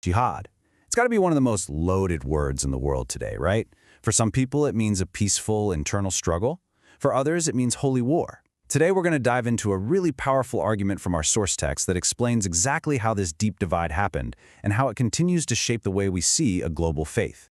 Jihad. It's got to be one of the most loaded words in the world today, right? For some people, it means a peaceful internal struggle. For others, it means holy war. Today, we're going to dive into a really powerful argument from our source text that explains exactly how this deep divide happened and how it continues to shape the way we see a global faith.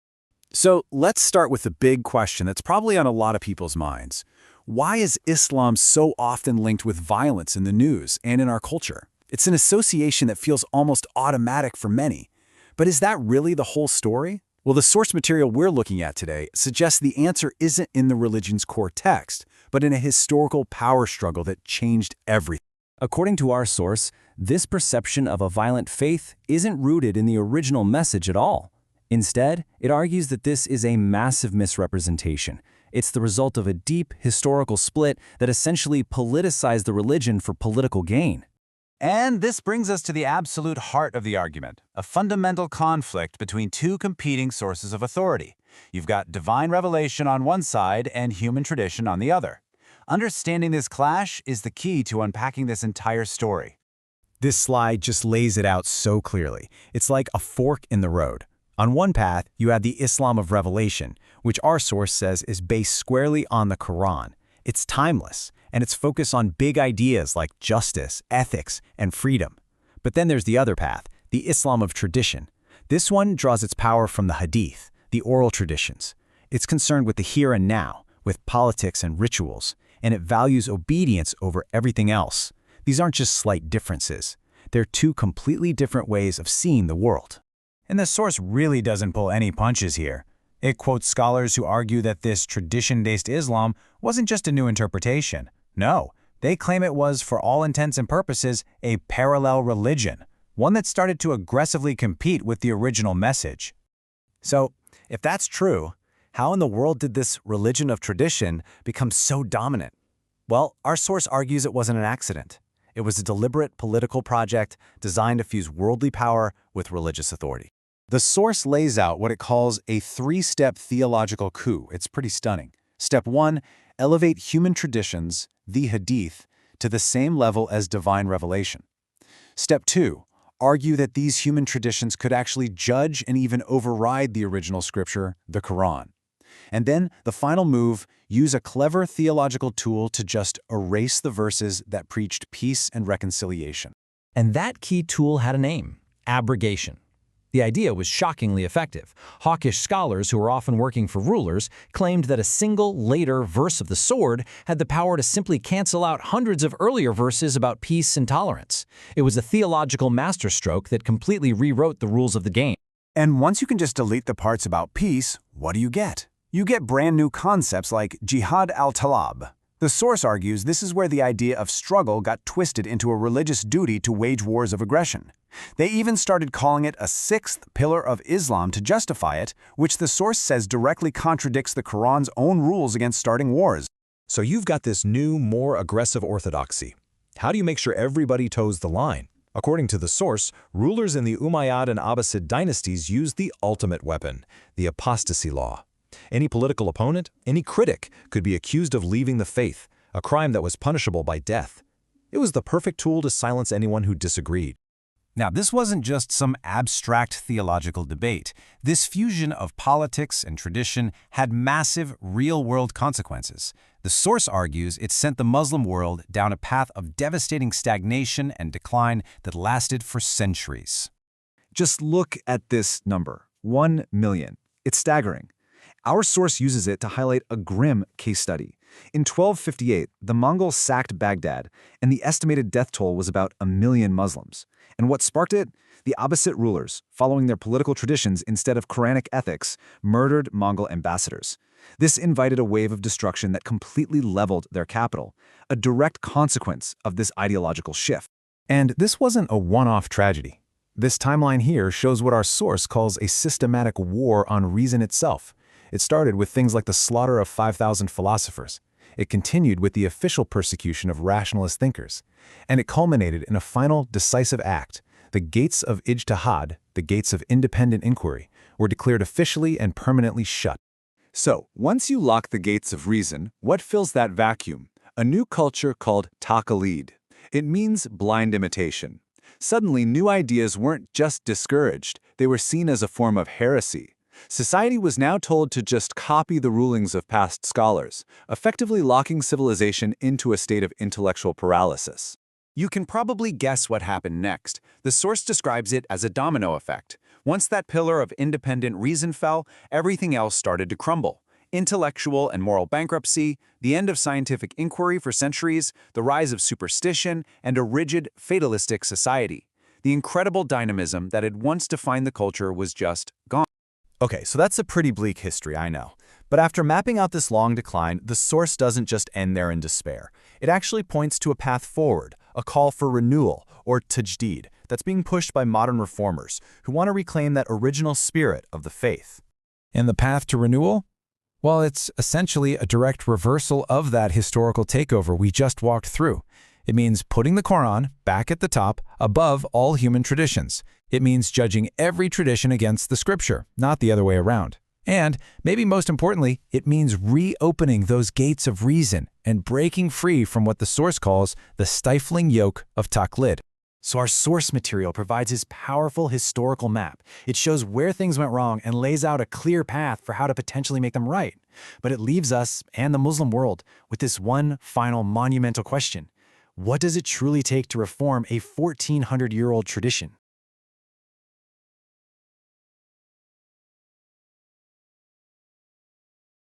So let's start with the big question that's probably on a lot of people's minds. Why is Islam so often linked with violence in the news and in our culture? It's an association that feels almost automatic for many. But is that really the whole story? Well, the source material we're looking at today suggests the answer isn't in the religion's core text, but in a historical power struggle that changed everything. According to our source, this perception of a violent faith isn't rooted in the original message at all. Instead, it argues that this is a massive misrepresentation. It's the result of a deep historical split that essentially politicized the religion for political gain. And this brings us to the absolute heart of the argument, a fundamental conflict between two competing sources of authority. You've got divine revelation on one side and human tradition on the other. Understanding this clash is the key to unpacking this entire story. This slide just lays it out so clearly. It's like a fork in the road. On one path, you have the Islam of revelation, which our source says is based squarely on the Quran. It's timeless, and it's focused on big ideas like justice, ethics, and freedom. But then there's the other path, the Islam of tradition. This one draws its power from the hadith, the oral traditions. It's concerned with the here and now, with politics and rituals, and it values obedience over everything else. These aren't just slight differences. They're two completely different ways of seeing the world. And the source really doesn't pull any punches here. It quotes scholars who argue that this tradition-based Islam wasn't just a new interpretation. No, they claim it was, for all intents and purposes, a parallel religion, one that started to aggressively compete with the original message. So, if that's true, how in the world did this religion of tradition become so dominant? Well, our source argues it wasn't an accident. It was a deliberate political project designed to fuse worldly power with religious authority. The source lays out what it calls a three-step theological coup. It's pretty stunning. Step 1, elevate human traditions, the hadith, to the same level as divine revelation. Step 2, argue that these human traditions could actually judge and even override the original scripture, the Quran. And then, the final move, use a clever theological tool to just erase the verses that preached peace and reconciliation. And that key tool had a name: abrogation. The idea was shockingly effective. Hawkish scholars, who were often working for rulers, claimed that a single, later verse of the sword had the power to simply cancel out hundreds of earlier verses about peace and tolerance. It was a theological masterstroke that completely rewrote the rules of the game. And once you can just delete the parts about peace, what do you get? You get brand new concepts like Jihad al-Talab. The source argues this is where the idea of struggle got twisted into a religious duty to wage wars of aggression. They even started calling it a sixth pillar of Islam to justify it, which the source says directly contradicts the Quran's own rules against starting wars. So you've got this new, more aggressive orthodoxy. How do you make sure everybody toes the line? According to the source, rulers in the Umayyad and Abbasid dynasties used the ultimate weapon, the apostasy law. Any political opponent, any critic, could be accused of leaving the faith, a crime that was punishable by death. It was the perfect tool to silence anyone who disagreed. Now, this wasn't just some abstract theological debate. This fusion of politics and tradition had massive, real-world consequences. The source argues it sent the Muslim world down a path of devastating stagnation and decline that lasted for centuries. Just look at this number, 1 million. It's staggering. Our source uses it to highlight a grim case study. In 1258, the Mongols sacked Baghdad, and the estimated death toll was about 1 million Muslims. And what sparked it? The Abbasid rulers, following their political traditions instead of Quranic ethics, murdered Mongol ambassadors. This invited a wave of destruction that completely leveled their capital, a direct consequence of this ideological shift. And this wasn't a one-off tragedy. This timeline here shows what our source calls a systematic war on reason itself. It started with things like the slaughter of 5,000 philosophers. It continued with the official persecution of rationalist thinkers. And it culminated in a final, decisive act. The gates of ijtihad, the gates of independent inquiry, were declared officially and permanently shut. So, once you lock the gates of reason, what fills that vacuum? A new culture called taqalid. It means blind imitation. Suddenly, new ideas weren't just discouraged, they were seen as a form of heresy. Society was now told to just copy the rulings of past scholars, effectively locking civilization into a state of intellectual paralysis. You can probably guess what happened next. The source describes it as a domino effect. Once that pillar of independent reason fell, everything else started to crumble. Intellectual and moral bankruptcy, the end of scientific inquiry for centuries, the rise of superstition, and a rigid, fatalistic society. The incredible dynamism that had once defined the culture was just gone. Okay, so that's a pretty bleak history, I know. But after mapping out this long decline, the source doesn't just end there in despair. It actually points to a path forward, a call for renewal, or tajdid, that's being pushed by modern reformers who want to reclaim that original spirit of the faith. And the path to renewal? Well, it's essentially a direct reversal of that historical takeover we just walked through. It means putting the Quran back at the top, above all human traditions. It means judging every tradition against the scripture, not the other way around. And, maybe most importantly, it means reopening those gates of reason and breaking free from what the source calls the stifling yoke of taqlid. So our source material provides this powerful historical map. It shows where things went wrong and lays out a clear path for how to potentially make them right. But it leaves us and the Muslim world with this one final monumental question. What does it truly take to reform a 1400-year-old tradition?